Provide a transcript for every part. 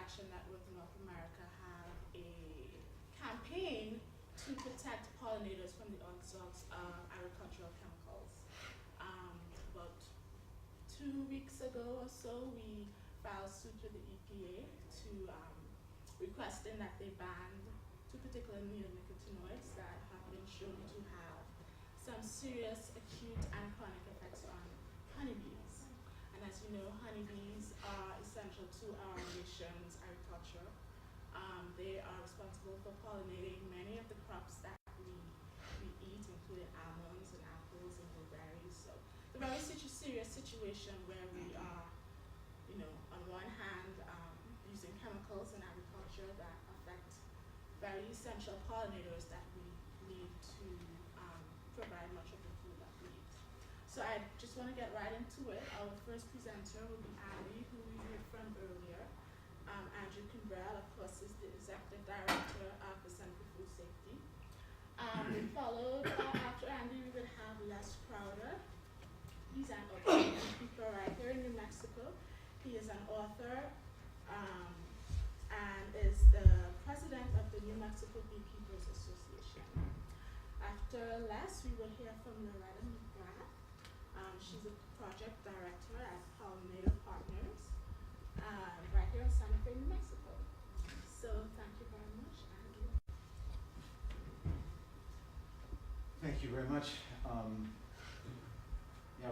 Action Network North America have a campaign to protect pollinators from the onslaughts of agricultural chemicals. About 2 weeks ago or so, we filed suit with the EPA to requesting that they ban two particular neonicotinoids that have been shown to have some serious acute and chronic effects on honeybees. And as you know, honeybees are essential to our nation's agriculture. They are responsible for pollinating many of the crops that we eat, including almonds and apples and blueberries. So it's a very serious situation where we are, on one hand, using chemicals in agriculture that affect very essential pollinators that we need to provide much of the food that we eat. So I just want to get right into it. Our first presenter will be Andy, who we heard from earlier. Andrew Kimbrell, of course, is the Executive Director of the Center for Food Safety. Followed after Andy, we would have Les Crowder. He's an organic beekeeper right here in New Mexico. He is an author and is the president of the New Mexico Beekeepers Association. After Les, we will hear from Loretta McGrath. She's a project director at Pollinator Partners right here in Santa Fe, New Mexico. So thank you very much, Andrew. Thank you very much. I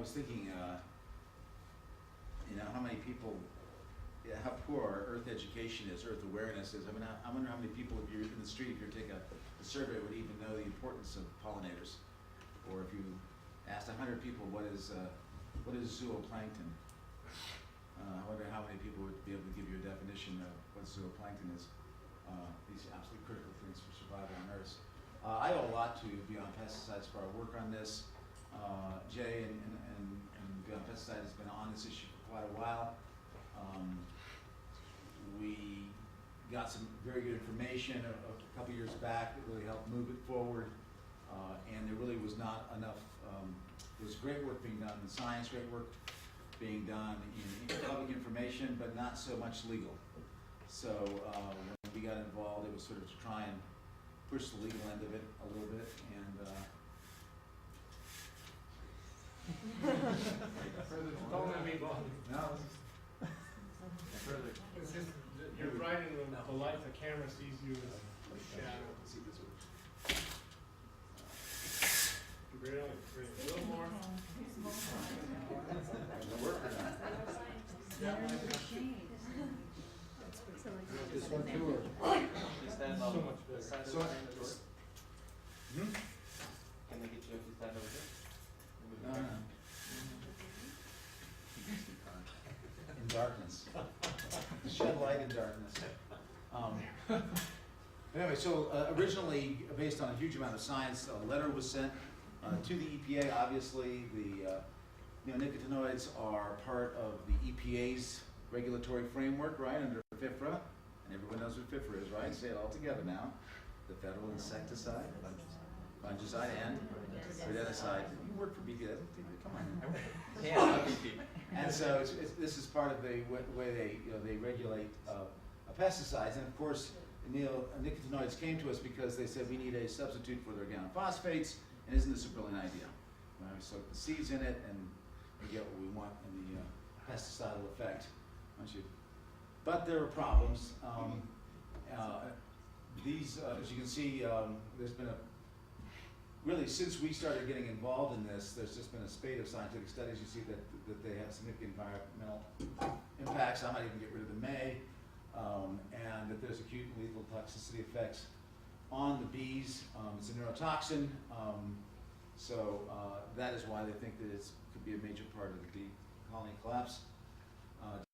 was thinking, how many people, how poor our earth education is, earth awareness is. I mean, I wonder how many people, if you're in the street, if you take a survey, would even know the importance of pollinators. Or if you asked 100 people, what is zooplankton? I wonder how many people would be able to give you a definition of what zooplankton is. These absolutely critical things for survival on Earth. I owe a lot to Beyond Pesticides for our work on this. Jay and Beyond Pesticides has been on this issue for quite a while. We got some very good information a couple years back that really helped move it forward, and there really was not enough. There was great work being done in science, great work being done in public information, but not so much legal. So when we got involved, it was sort of to try and push the legal end of it a little bit, and don't let me go. no. It's just you're right in the light the camera sees you as a shadow. Let's see this one. Really? A little more. This one too, or? So much better. So, Can they get you if you stand over here? no. In darkness. Shed light in darkness. Anyway, so originally, based on a huge amount of science, a letter was sent to the EPA. Obviously, the neonicotinoids are part of the EPA's regulatory framework, right, under FIFRA. And everyone knows what FIFRA is, right? Say it all together now. The Federal Insecticide, Fungicide, and Rodenticide. You work for BPA, come on. Yeah. And so this is part of the way they regulate pesticides. And of course, neonicotinoids came to us because they said we need a substitute for their organophosphates, and isn't this a brilliant idea? We soak the seeds in it, and we get what we want in the pesticidal effect. But there are problems. These, as you can see, there's been really, since we started getting involved in this, there's just been a spate of scientific studies. You see that they have significant environmental impacts. I might even get rid of the may, and that there's acute and lethal toxicity effects on the bees. It's a neurotoxin, so that is why they think that it could be a major part of the bee colony collapse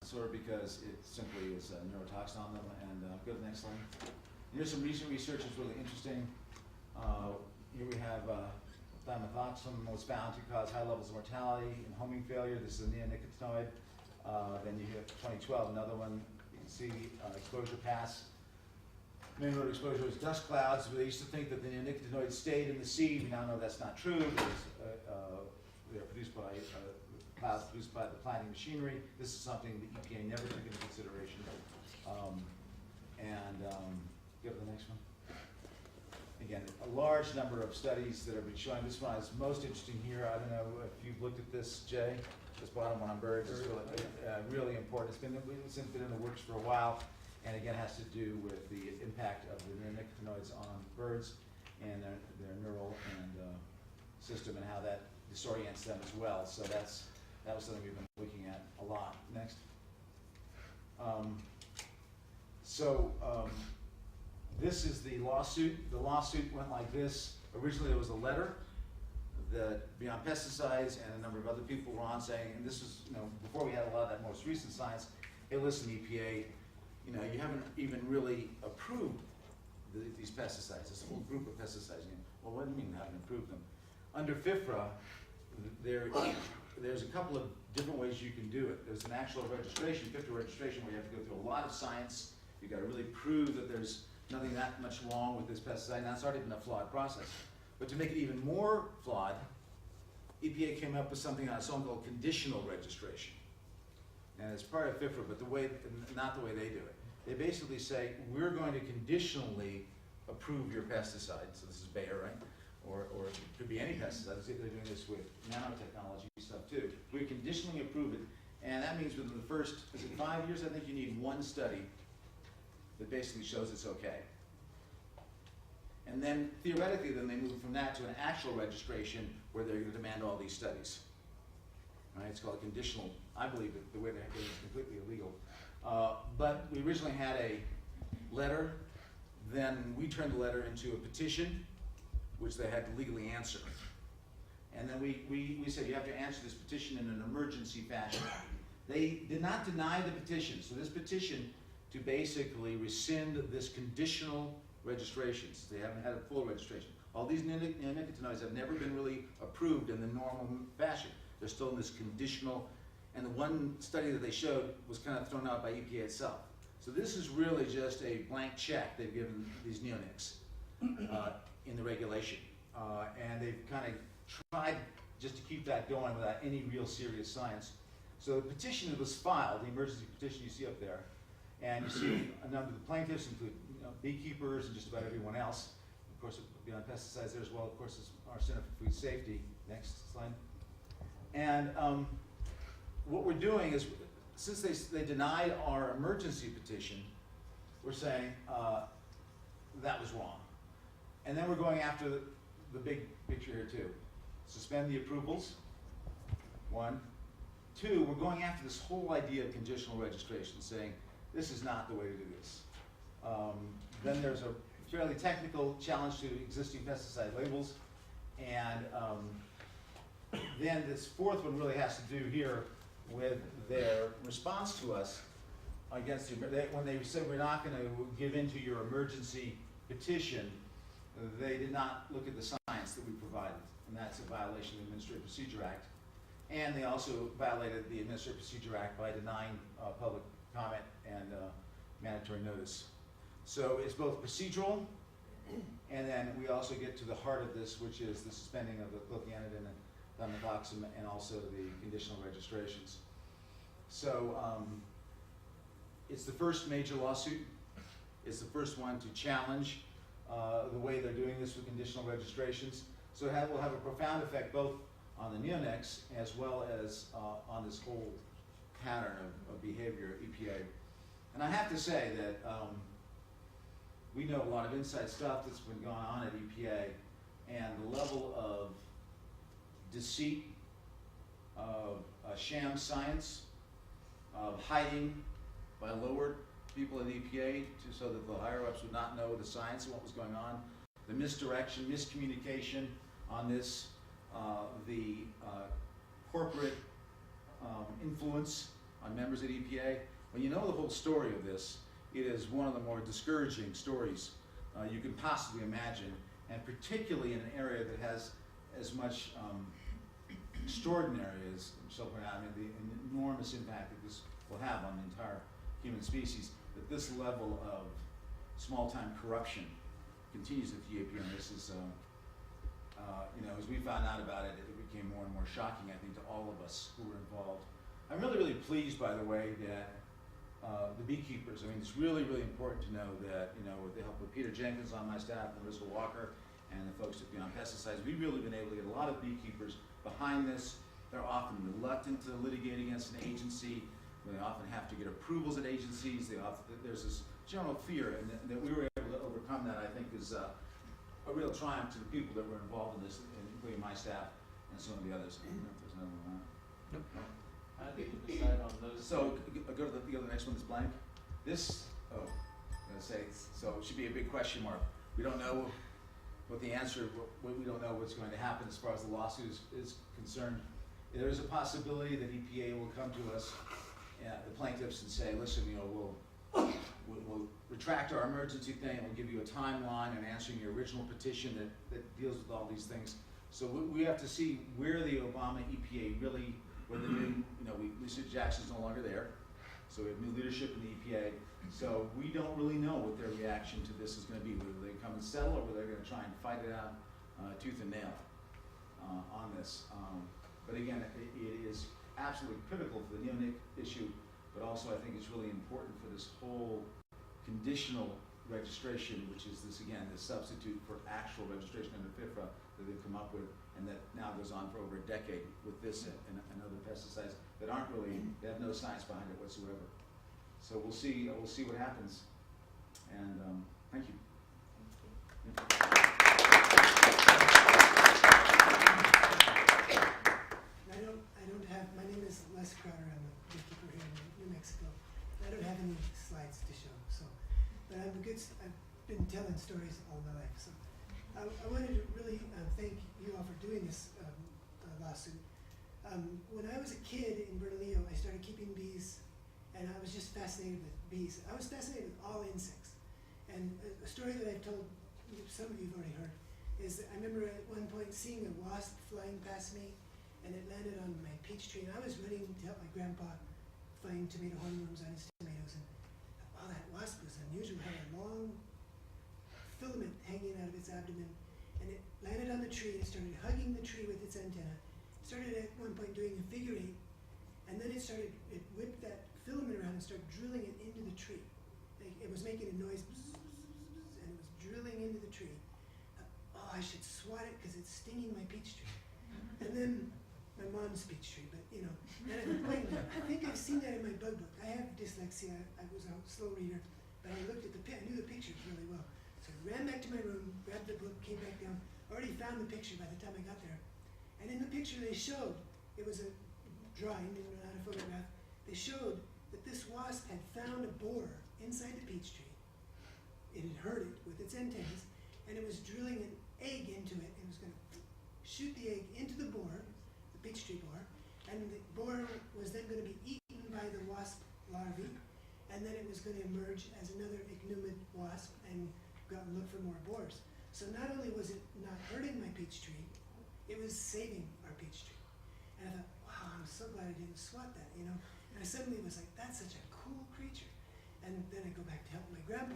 disorder, because it simply is a neurotoxin on them. And go to the next slide. Here's some recent research that's really interesting. Here we have thimethoxam was found to cause high levels of mortality and homing failure. This is a neonicotinoid. Then you have 2012, another one. You can see exposure pass. Main road exposure is dust clouds. They used to think that the neonicotinoids stayed in the seed. We now know that's not true. They're produced by clouds produced by the planting machinery. This is something the EPA never took into consideration. Go to the next one. Again, a large number of studies that have been showing. This one is most interesting here. I don't know if you've looked at this, Jay. This bottom one on birds is really important. It's been in the works for a while, and again has to do with the impact of the neonicotinoids on birds and their neural and system, and how that disorients them as well. So that was something we've been looking at a lot. Next. This is the lawsuit. The lawsuit went like this. Originally, there was a letter that Beyond Pesticides and a number of other people were on saying, and this was, before we had a lot of that most recent science. Hey, listen, EPA, you haven't even really approved these pesticides. This whole group of pesticides. Well, what do you mean you haven't approved them? Under FIFRA, there's a couple of different ways you can do it. There's an actual registration, FIFRA registration, where you have to go through a lot of science. You've got to really prove that there's nothing that much wrong with this pesticide, and that's already been a flawed process. But to make it even more flawed, EPA came up with something on its own called conditional registration. And it's part of FIFRA, but not the way they do it. They basically say, we're going to conditionally approve your pesticide. So this is Bayer, right? Or it could be any pesticide. They're doing this with nanotechnology stuff too. We conditionally approve it, and that means within the first, is it 5 years? I think you need one study that basically shows it's okay. And then theoretically, then they move from that to an actual registration where they're going to demand all these studies. Right? It's called a conditional. I believe that the way they're doing it is completely illegal. But we originally had a letter. Then we turned the letter into a petition, which they had to legally answer. And then we said you have to answer this petition in an emergency fashion. They did not deny the petition. So this petition to basically rescind this conditional registrations. They haven't had a full registration. All these neonicotinoids have never been really approved in the normal fashion. They're still in this conditional, and the one study that they showed was kind of thrown out by EPA itself. So this is really just a blank check they've given these neonics in the regulation. And they've kind of tried just to keep that going without any real serious science. So the petition that was filed, the emergency petition you see up there, and you see a number of the plaintiffs include beekeepers and just about everyone else. Of course, Beyond Pesticides there as well. Of course, is our Center for Food Safety. Next slide. And what we're doing is, since they denied our emergency petition, we're saying that was wrong. And then we're going after the big picture here too. Suspend the approvals, 1. 2, we're going after this whole idea of conditional registration, saying this is not the way to do this. Then there's a fairly technical challenge to existing pesticide labels. And then this fourth one really has to do here with their response to us against when they said we're not going to give in to your emergency petition. They did not look at the science that we provided, and that's a violation of the Administrative Procedure Act. And they also violated the Administrative Procedure Act by denying public comment and mandatory notice. So it's both procedural, and then we also get to the heart of this, which is the suspending of the clothianidin and thimerosal, and also the conditional registrations. So it's the first major lawsuit. It's the first one to challenge the way they're doing this with conditional registrations. So it will have a profound effect both on the neonics as well as on this whole pattern of behavior at EPA. And I have to say that we know a lot of inside stuff that's been going on at EPA, and the level of deceit, of sham science, of hiding by lower people in the EPA so that the higher-ups would not know the science and what was going on, the misdirection, miscommunication on this, the corporate influence on members at EPA. When you know the whole story of this, it is one of the more discouraging stories you can possibly imagine, and particularly in an area that has as much extraordinary as Michelle pointed out, the enormous impact that this will have on the entire human species, that this level of small-time corruption continues at the EPA, and this is, as we found out about it, it became more and more shocking, I think, to all of us who were involved. I'm really, really pleased, by the way, that the beekeepers. I mean, it's really, really important to know that, you know, with the help of Peter Jenkins on my staff, and Elizabeth Walker, and the folks at Beyond Pesticides, we've really been able to get a lot of beekeepers behind this. They're often reluctant to litigate against an agency. They often have to get approvals at agencies. There's this general fear, and that we were able to overcome that, I think, is a real triumph to the people that were involved in this, including my staff and some of the others. I don't know if there's another one. Nope. How do you decide on those? So go to the next one that's blank. This, I'm gonna say, so it should be a big question mark. We don't know what the answer, we don't know what's going to happen as far as the lawsuit is concerned. There is a possibility that EPA will come to us, the plaintiffs, and say, listen, you know, we'll retract our emergency thing, and we'll give you a timeline and answering your original petition that deals with all these things. So we have to see where the Obama EPA really, where the new, you know, Lisa Jackson's no longer there, so we have new leadership in the EPA. So we don't really know what their reaction to this is going to be, whether they come and settle or whether they're going to try and fight it out tooth and nail on this. But again, it is absolutely critical for the neonic issue, but also I think it's really important for this whole conditional registration, which is this, again, this substitute for actual registration under FIFRA that they've come up with, and that now goes on for over a decade with this and other pesticides that aren't really, they have no science behind it whatsoever. So we'll see what happens, and thank you. I don't have, my name is Les Crowder, I'm a beekeeper here in New Mexico. I don't have any slides to show, so, but I've been telling stories all my life, so. I wanted to really thank you all for doing this lawsuit. When I was a kid in Bernalillo, I started keeping bees, and I was just fascinated with bees. I was fascinated with all insects. And a story that I've told, some of you have already heard, is that I remember at one point seeing a wasp flying past me, and it landed on my peach tree, and I was running to help my grandpa find tomato hornworms on his tomatoes, and wow, that wasp was unusual. It had a long filament hanging out of its abdomen, and it landed on the tree and started hugging the tree with its antenna. It started at one point doing a figure 8, and then it whipped that filament around and started drilling it into the tree. It was making a noise, bzz, bzz, bzz, and it was drilling into the tree. Oh, I should swat it because it's stinging my peach tree. And then my mom's peach tree, but you know, and at the point, I think I've seen that in my bug book. I have dyslexia. I was a slow reader, but I looked at I knew the pictures really well. So I ran back to my room, grabbed the book, came back down, already found the picture by the time I got there. And in the picture they showed, it was a drawing, not a photograph, they showed that this wasp had found a borer inside the peach tree. It had heard it with its antennas, and it was drilling an egg into it, and it was going to shoot the egg into the borer, the peach tree borer, and the borer was then going to be eaten by the wasp larvae, and then it was going to emerge as another ichneumid wasp and go out and look for more borers. So not only was it not hurting my peach tree, it was saving our peach tree. And I thought, wow, I'm so glad I didn't swat that, you know. And I suddenly was like, that's such a cool creature. And then I go back to help my grandpa.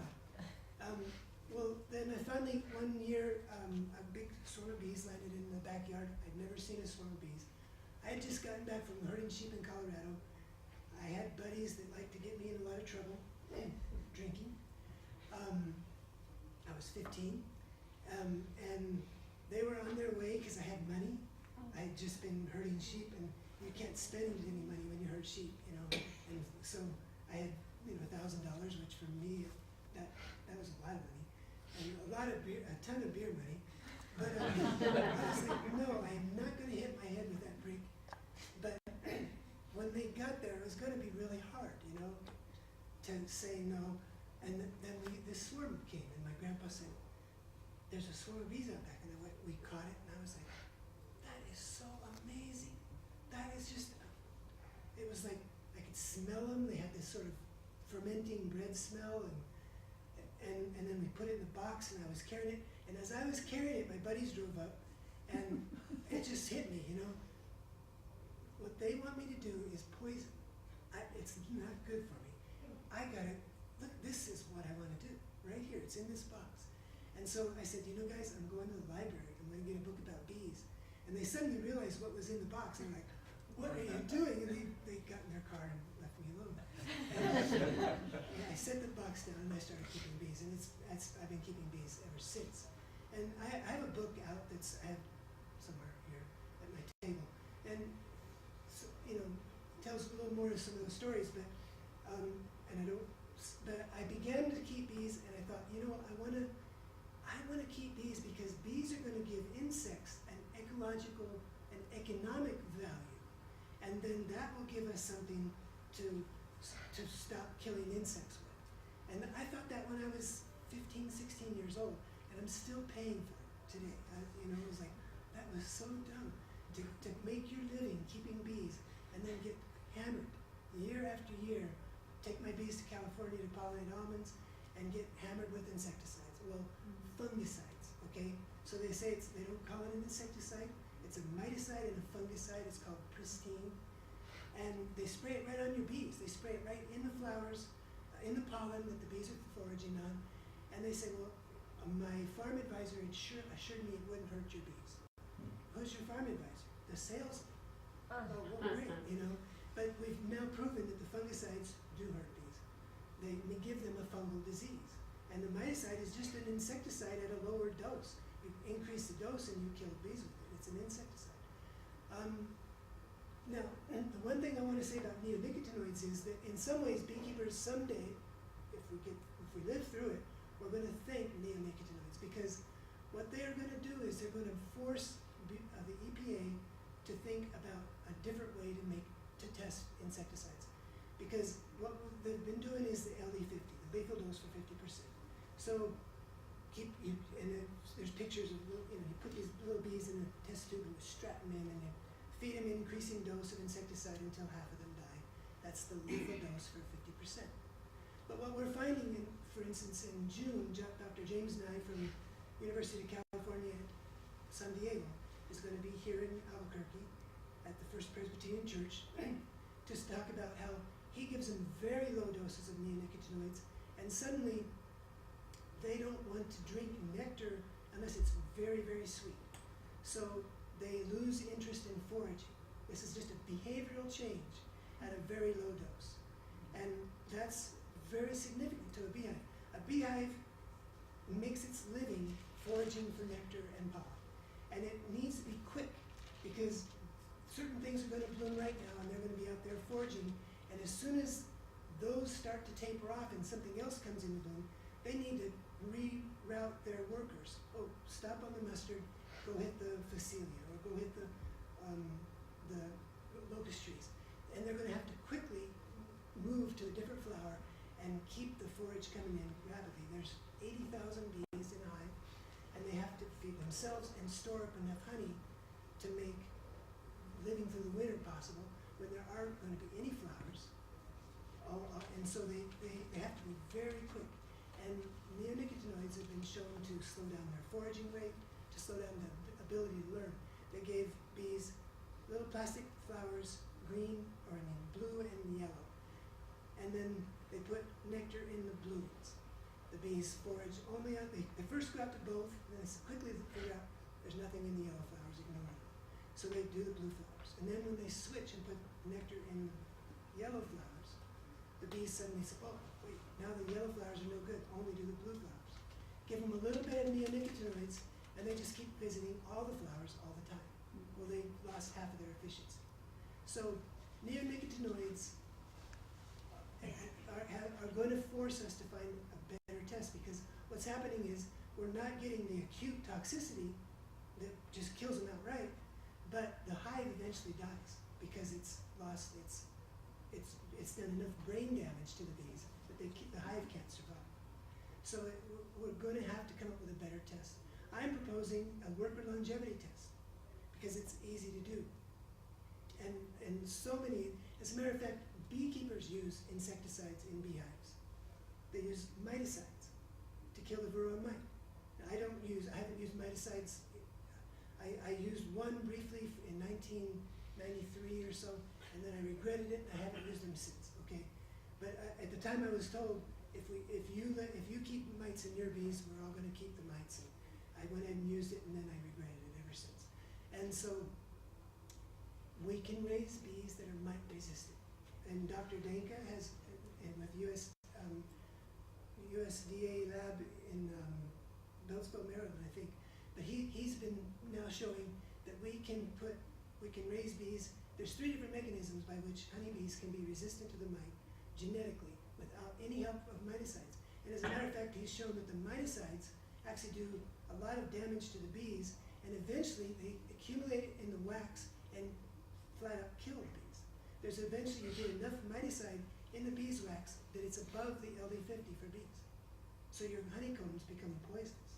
Well, then I finally, one year, a big swarm of bees landed in the backyard. I'd never seen a swarm of bees. I had just gotten back from herding sheep in Colorado. I had buddies that liked to get me in a lot of trouble, drinking. I was 15, and they were on their way because I had money. I had just been herding sheep, and you can't spend any money when you herd sheep, you know. And so I had, $1,000, which for me, that was a lot of money, and a lot of beer, a ton of beer money. But I was like, no, I am not going to hit my head with that brick. But when they got there, it was going to be really hard, to say no. And then this swarm came, and my grandpa said, there's a swarm of bees out back. And we caught it, and I was like, that is so amazing. That is just, it was like, I could smell them. They had this sort of fermenting bread smell, and then we put it in the box, and I was carrying it. And as I was carrying it, my buddies drove up, and it just hit me, What they want me to do is poison. It's not good for me. I got it. Look, this is what I want to do. Right here, it's in this box. And so I said, guys, I'm going to the library. I'm going to get a book about bees. And they suddenly realized what was in the box. And they're like, what are you doing? And they got in their car and left me alone. And I set the box down and I started keeping bees, and I've been keeping bees ever since. And I have a book out I have somewhere here at my table, and so, tells a little more of some of those stories, but I began to keep bees, and I thought, I want to keep bees because bees are going to give insects an ecological and economic value, and then that will give us something to stop killing insects with. And I thought that when I was 15, 16 years old, and I'm still paying for it today. It was like, that was so dumb to make your living keeping bees and then get hammered year after year. Take my bees to California to pollinate almonds and get hammered with insecticides. Well, fungicides, okay? So they say they don't call it an insecticide. It's a miticide and a fungicide. It's called Pristine. And they spray it right on your bees. They spray it right in the flowers, in the pollen that the bees are foraging on. And they say, well, my farm advisor assured me it wouldn't hurt your bees. Who's your farm advisor? The salesman. Oh, well, great, But we've now proven that the fungicides do hurt bees. They give them a fungal disease. And the miticide is just an insecticide at a lower dose. You increase the dose and you kill bees with it. It's an insecticide. Now, the one thing I want to say about neonicotinoids is that in some ways beekeepers someday, if we live through it, we're going to thank neonicotinoids, because what they're going to do is they're going to force the EPA to think about a different way to test insecticides. Because what they've been doing is the LD50, the lethal dose for 50%. So there's pictures of, you put these little bees in a test tube and you strap them in and you feed them an increasing dose of insecticide until half of them die. That's the lethal dose for 50%. But what we're finding, for instance, in June, Dr. James Nye from University of California at San Diego is going to be here in Albuquerque at the First Presbyterian Church to talk about how he gives them very low doses of neonicotinoids, and suddenly they don't want to drink nectar unless it's very, very sweet. So they lose interest in foraging. This is just a behavioral change at a very low dose. And that's very significant to a beehive. A beehive makes its living foraging for nectar and pollen. And it needs to be quick, because certain things are going to bloom right now and they're going to be out there foraging. And as soon as those start to taper off and something else comes into bloom, they need to reroute their workers. Oh, stop on the mustard, go hit the Phacelia, or go hit the locust trees. And they're going to have to quickly move to a different flower and keep the forage coming in rapidly. There's 80,000 bees in a hive, and they have to feed themselves and store up enough honey to make living through the winter possible when there aren't going to be any flowers. And so they have to be very quick. And neonicotinoids have been shown to slow down their foraging rate, to slow down the ability to learn. They gave bees little plastic flowers, blue and yellow. And then they put nectar in the blue ones. The bees forage only on, they first go out to both, and then quickly figure out there's nothing in the yellow flowers, ignore them. So they do the blue flowers. And then when they switch and put nectar in the yellow flowers, the bees suddenly say, oh, wait, now the yellow flowers are no good, only do the blue flowers. Give them a little bit of neonicotinoids, and they just keep visiting all the flowers all the time. Well, they lost half of their efficiency. So neonicotinoids are going to force us to find a better test, because what's happening is we're not getting the acute toxicity that just kills them outright, but the hive eventually dies because it's lost it's done enough brain damage to the bees that the hive can't survive. So we're going to have to come up with a better test. I'm proposing a worker longevity test because it's easy to do. And so many, as a matter of fact, beekeepers use insecticides in beehives. They use miticides to kill the varroa mite. Now, I haven't used miticides. I used one briefly in 1993 or so, and then I regretted it, and I haven't used them since, okay? But at the time I was told, if you keep mites in your bees, we're all gonna keep the mites. And I went ahead and used it, and then I regretted it ever since. And so, we can raise bees that are mite resistant. And Dr. Danka has and with USDA lab in Beltsville, Maryland, I think. But he's been now showing that we can raise bees. There's 3 different mechanisms by which honeybees can be resistant to the mite genetically without any help of miticides. And as a matter of fact, he's shown that the miticides actually do a lot of damage to the bees, and eventually they accumulate in the wax and flat out kill the bees. There's eventually you get enough miticide in the beeswax that it's above the LD50 for bees. So your honeycombs become poisonous.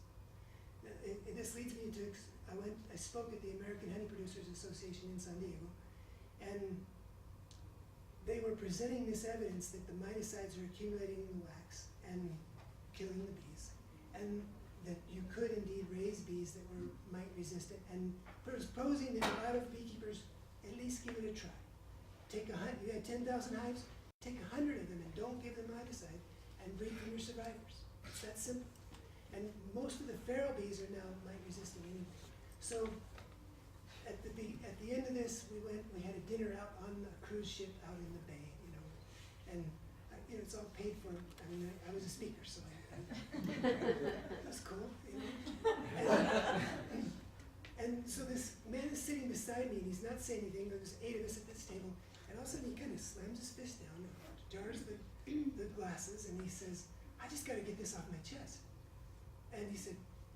This leads me to, I spoke at the American Honey Producers Association in San Diego, and they were presenting this evidence that the miticides are accumulating in the wax and killing the bees, and that you could indeed raise bees that were mite resistant, and proposing that a lot of beekeepers at least give it a try. You had 10,000 hives, take 100 of them and don't give them miticide and breed from your survivors. It's that simple. And most of the feral bees are now mite resistant anyway. So at the end of this, we had a dinner out on a cruise ship out in the bay, and it's all paid for. I mean, I was a speaker, so that's cool. And so this man is sitting beside me, and he's not saying anything. There's 8 of us at this table, and all of a sudden he kind of slams his fist down, and jars the glasses, and he says, "I just got to get this off my chest." And he said,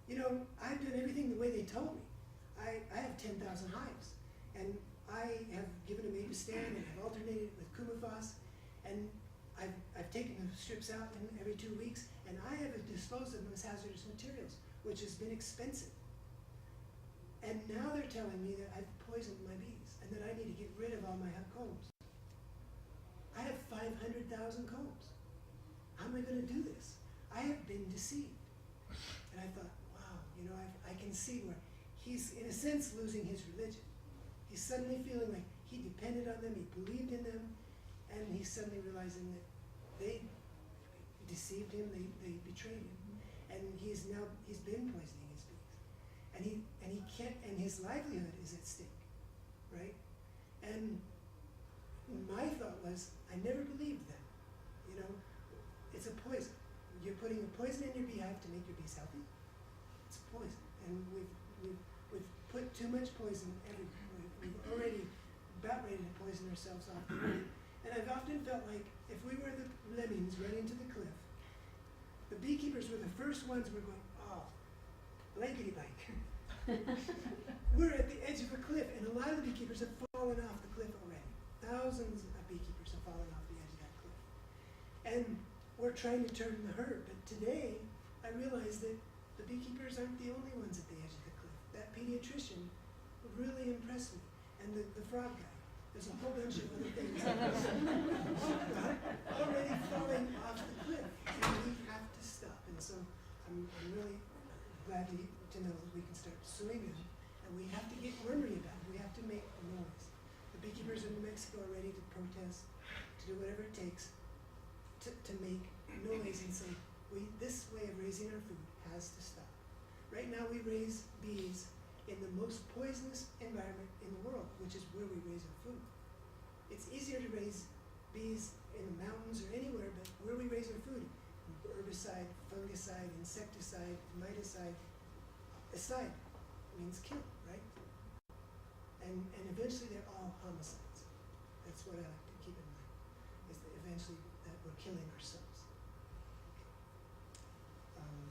"I've done everything the way they told me. I have 10,000 hives, and I have given them Apistan, and I've alternated it with Kumafos, and I've taken the strips out every 2 weeks, and I have disposed of them as hazardous materials, which has been expensive. And now they're telling me that I've poisoned my bees, and that I need to get rid of all my combs. I have 500,000 combs. How am I going to do this? I have been deceived." And I thought, wow, I can see where he's, in a sense, losing his religion. He's suddenly feeling like he depended on them, he believed in them, and he's suddenly realizing that they deceived him, they betrayed him. And he's been poisoning his bees. And he can't, and his livelihood is at stake, right? And my thought was, I never believed them. It's a poison. You're putting a poison in your beehive to make your bees healthy. It's a poison, and we've put too much poison everywhere. We've already about ready to poison ourselves off. And I've often felt like if we were the lemmings running to the cliff, the beekeepers were the first ones who were going, "Oh, blankety blank." We're at the edge of a cliff, and a lot of the beekeepers have fallen off the cliff already. Thousands of beekeepers have fallen off the edge of that cliff. And we're trying to turn the herd, but today I realize that the beekeepers aren't the only ones at the edge of the cliff. That pediatrician really impressed me, and the frog guy. There's a whole bunch of other things already falling off the cliff, and we have to stop. And so I'm really glad to know that we can start suing them, and we have to get ornery about it. We have to make a noise. The beekeepers in New Mexico are ready to protest, to do whatever it takes to make noise and say, this way of raising our food has to stop. Right now we raise bees in the most poisonous environment in the world, which is where we raise our food. It's easier to raise bees in the mountains or anywhere, but where we raise our food, herbicide, fungicide, insecticide, miticide, aside means kill, right? And eventually they're all homicides. That's what I like to keep in mind, is that eventually that we're killing ourselves. Okay.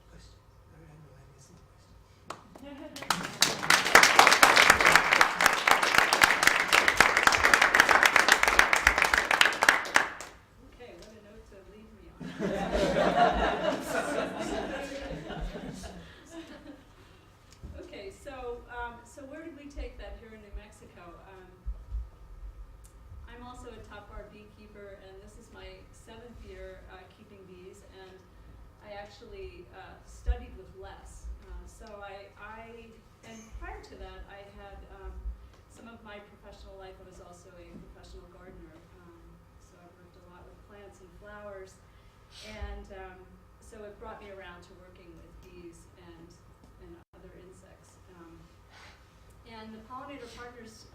Question? I know I missed the question. Okay, what a note to leave me on. Okay, so where did we take that here in New Mexico? I'm also a top bar beekeeper, and this is my 7th year keeping bees, and I actually studied with Les. And prior to that, I had some of my professional life, I was also a professional gardener. So I worked a lot with plants and flowers, and so it brought me around to working with bees and other insects. And the Pollinator Partners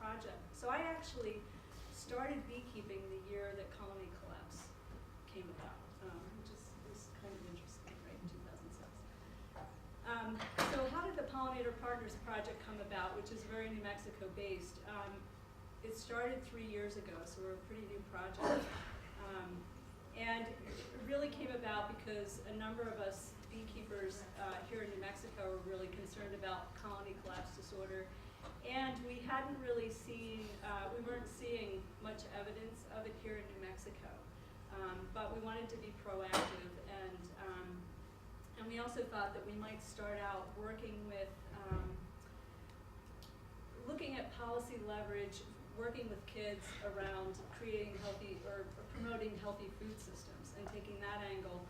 project. So I actually started beekeeping the year that colony collapse came about, which is kind of interesting, right, in 2006. So how did the Pollinator Partners Project come about, which is very New Mexico based? It started 3 years ago, so we're a pretty new project. And it really came about because a number of us beekeepers here in New Mexico were really concerned about colony collapse disorder. And we hadn't really seen, we weren't seeing much evidence of it here in New Mexico. But we wanted to be proactive, and we also thought that we might start out working with, looking at policy leverage, working with kids around creating healthy or promoting healthy food systems and taking that angle.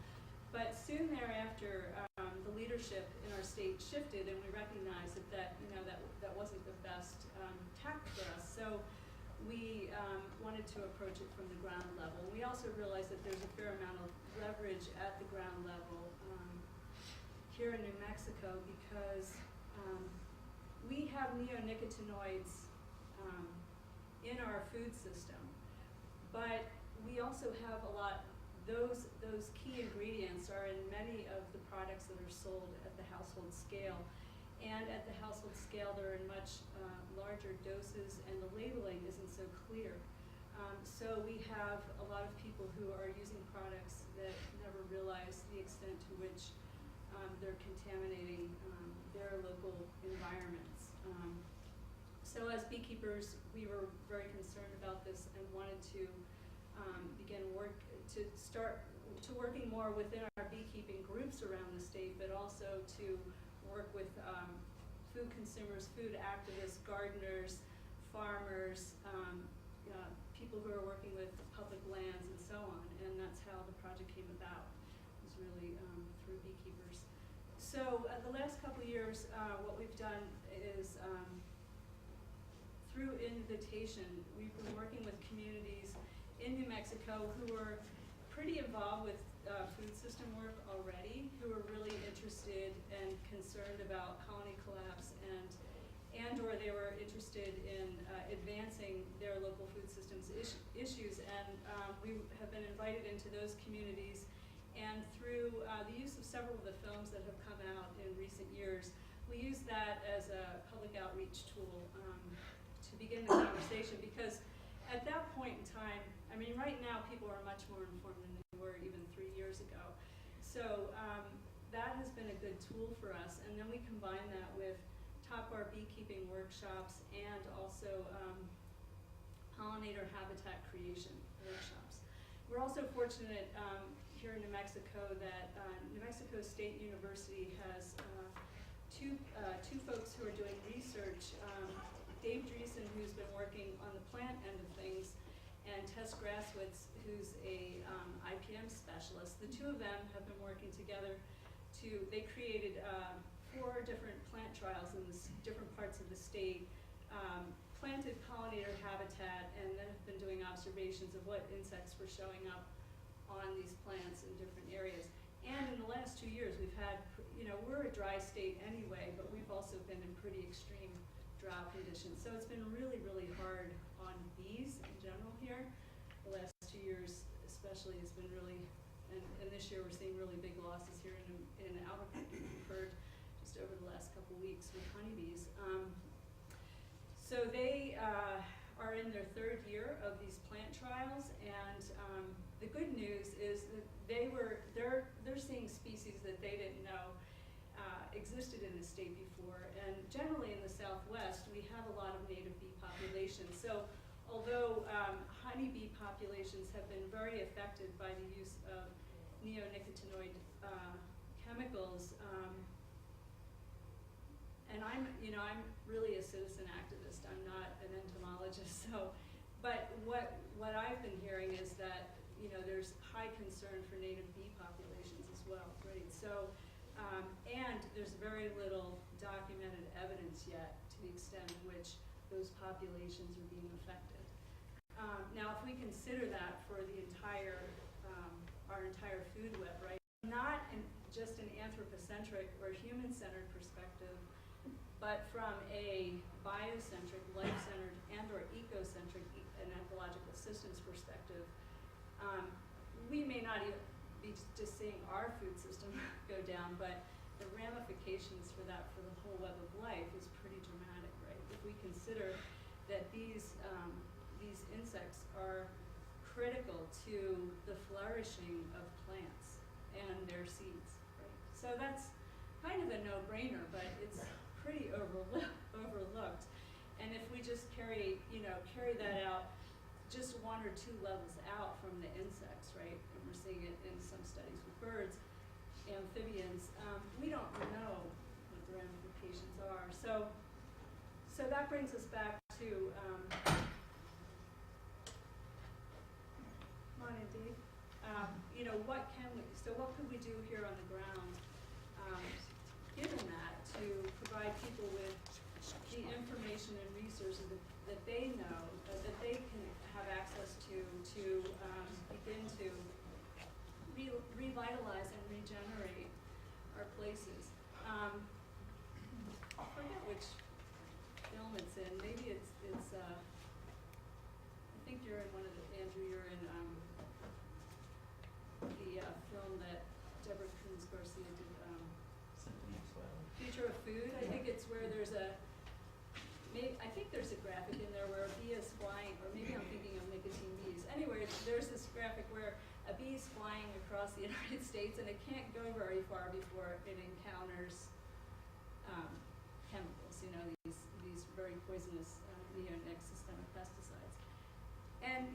But soon thereafter, the leadership in our state shifted, and we recognized that that wasn't the best tack for us. So we wanted to approach it from the ground level. We also realized that there's a fair amount of leverage at the ground level here in New Mexico because we have neonicotinoids in our food system, but we also have a lot. Those key ingredients are in many of the products that are sold at the household scale. And at the household scale, they're in much larger doses, and the labeling isn't so clear. So we have a lot of people who are using products that never realize the extent to which they're contaminating their local environments. So as beekeepers, we were very concerned about this and wanted to start working more within our beekeeping groups around the state, but also to work with food consumers, food activists, gardeners, farmers, people who are working with public lands and so on. And that's how the project came about. It was really through beekeepers. So the last couple of years, what we've done is through invitation, we've been working with communities in New Mexico who are pretty involved with food system work already, who are really interested and concerned about colony collapse and or they were interested in advancing their local food systems issues. And we have been invited into those communities, and through the use of several of the films that have come out in recent years, we use that as a public outreach tool to begin the conversation, because at that point in time, I mean, right now people are much more informed than they were even 3 years ago. So that has been a good tool for us. And then we combine that with top bar beekeeping workshops and also pollinator habitat creation workshops. We're also fortunate here in New Mexico that New Mexico State University has two folks who are doing research. Dave Dreesen, who's been working on the plant end of things, and Tess Grasswitz, who's a IPM specialist. The two of them have been working together they created 4 different plant trials in different parts of the state, planted pollinator habitat, and then have been doing observations of what insects were showing up on these plants in different areas. And in the last 2 years, we've had, we're a dry state anyway, but we've also been in pretty extreme drought conditions. So it's been really, really hard on bees in general here. The last 2 years especially has been really, and this year we're seeing really big losses here in Albuquerque. We've heard just over the last couple weeks with honeybees. So they are in their 3rd year of these plant trials, and the good news is that they're seeing species that they didn't know existed in the state before. And generally in the Southwest, we have a lot of native bee populations. So although honeybee populations have been very affected by the use of neonicotinoid chemicals, and I'm really a citizen activist. I'm not an entomologist. So, but what I've been hearing is that there's high concern for native bee populations as well, right? So, and there's very little documented evidence yet to the extent in which those populations are being affected. Now, if we consider that for the our entire food web, right? Not just an anthropocentric or human-centered perspective, but from a biocentric, life-centered, and/or ecocentric, an an ecological systems perspective, we may not even be just seeing our food system go down, but the ramifications for that for the whole web of life is pretty dramatic, right? If we consider that these insects are critical to the flourishing of plants and their seeds, right? So that's kind of a no-brainer, but it's pretty overlooked. And if we just carry that out just 1 or 2 levels out from the insects, right? And we're seeing it in some studies with birds, amphibians, we don't know what the ramifications are. So that brings us back to, come on in, Dave. What could we do here on the ground, given that, to provide people with the information and resources that they know, that they can have access to begin to revitalize and regenerate our places. I forget which film it's in. Maybe it's I think you're in one of the, Andrew, you're in the film that Deborah Coons-Garcia did, Future of Food. I think it's where there's I think there's a graphic in there where a bee is flying, or maybe I'm thinking of nicotine bees. Anyway, there's this graphic where a bee is flying across the United States and it can't go very far before it encounters chemicals, these very poisonous neonics, systemic pesticides. And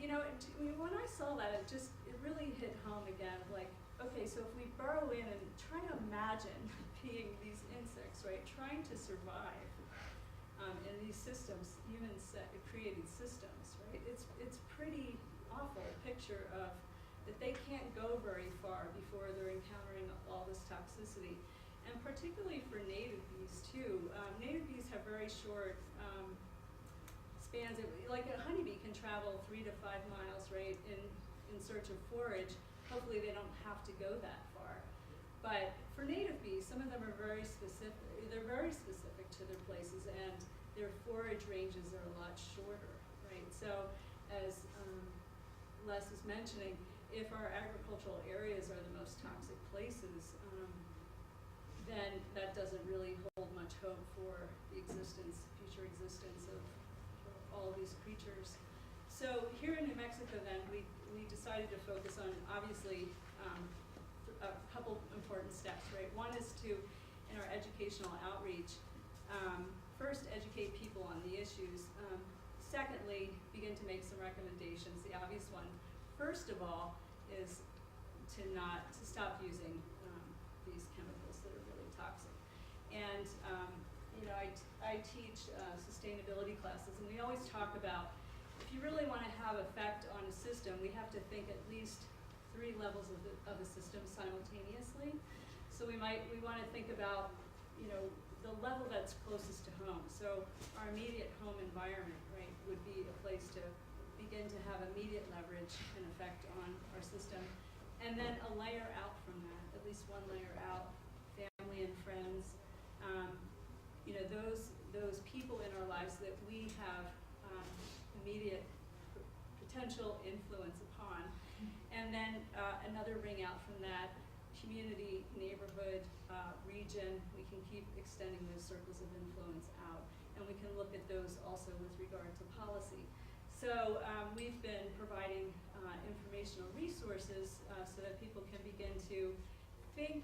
when I saw that, it really hit home again. Like, okay, so if we burrow in and try to imagine being these insects, right, trying to survive in these systems, human-created systems, right? It's pretty awful picture of that they can't go very far before they're encountering all this toxicity, and particularly for native bees too. Native bees have very short spans. Like a honeybee can travel 3 to 5 miles, right, in search of forage. Hopefully they don't have to go that far. But for native bees, some of them are very specific. They're very specific to their places, and their forage ranges are a lot shorter, right? So, as Les is mentioning, if our agricultural areas are the most toxic places, then that doesn't really hold much hope for the future existence of all of these creatures. So here in New Mexico, then we decided to focus on obviously a couple important steps, right? One is to, in our educational outreach, first educate people on the issues. Secondly, begin to make some recommendations. The obvious one, first of all, is to stop using these chemicals that are really toxic. And I teach sustainability classes, and we always talk about, if you really want to have effect on a system, we have to think at least 3 levels of the system simultaneously. So we want to think about, the level that's closest to home. So our immediate home environment, right, would be a place to begin to have immediate leverage and effect on our system. And then a layer out from that, at least 1 layer out, family and friends, those people in our lives that we have immediate potential influence upon. And then another ring out from that, community, neighborhood, region. We can keep extending those circles of influence out, and we can look at those also with regard to policy. So we've been providing informational resources so that people can begin to think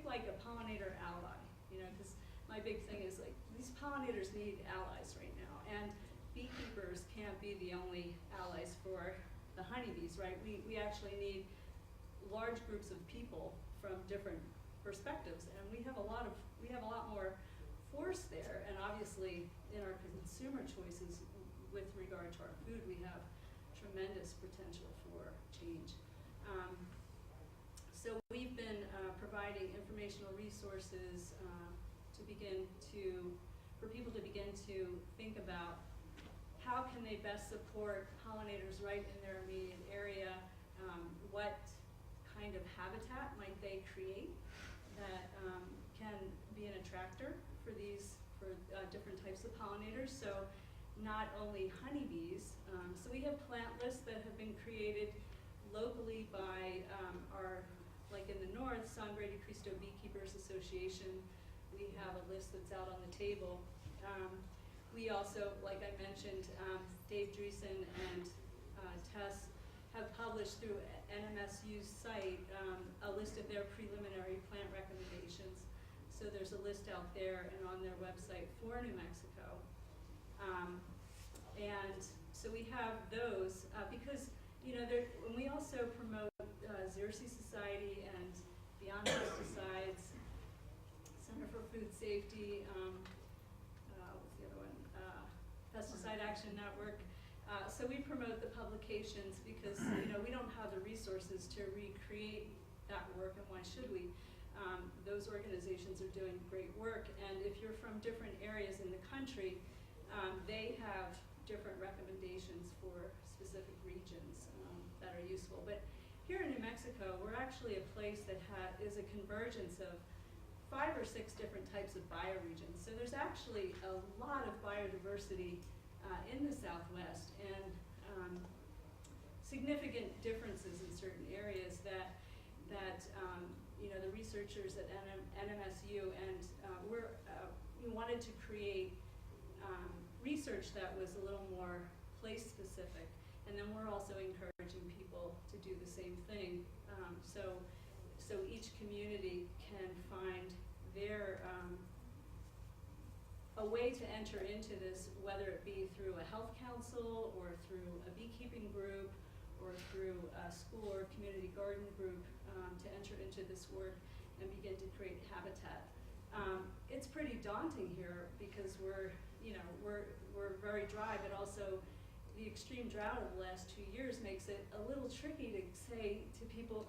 like a pollinator ally, because my big thing is, like, these pollinators need allies right now, and beekeepers can't be the only allies for the honeybees, right? We actually need large groups of people from different perspectives, and we have a lot more force there. And obviously, in our consumer choices with regard to our food, we have tremendous potential for change. So we've been providing informational resources for people to begin to think about how can they best support pollinators right in their immediate area. What kind of habitat might they create that can be an attractor for different types of pollinators? So not only honeybees, so we have plant lists that have been created locally by our, like in the north, San Brady Cristo Beekeepers Association. We have a list that's out on the table. We also, like I mentioned, Dave Dreesen and Tess have published through NMSU's site a list of their preliminary plant recommendations. So there's a list out there and on their website for New Mexico. And so we have those because, you know, and we also promote Xerces Society and Beyond Pesticides, Center for Food Safety, what's the other one? Pesticide Action Network. So we promote the publications because, you know, we don't have the resources to recreate that work, and why should we? Those organizations are doing great work, and if you're from different areas in the country, they have different recommendations for specific regions that are useful. But here in New Mexico, we're actually a place that is a convergence of 5 or 6 different types of bioregions. So there's actually a lot of biodiversity in the Southwest, and significant differences in certain areas that you know, the researchers at NMSU and we wanted to create research that was a little more place specific, and then we're also encouraging people to do the same thing. So each community can find their a way to enter into this, whether it be through a health council or through a beekeeping group or through a school or community garden group, to enter into this work and begin to create habitat. It's pretty daunting here because we're very dry, but also the extreme drought of the last 2 years makes it a little tricky to say to people,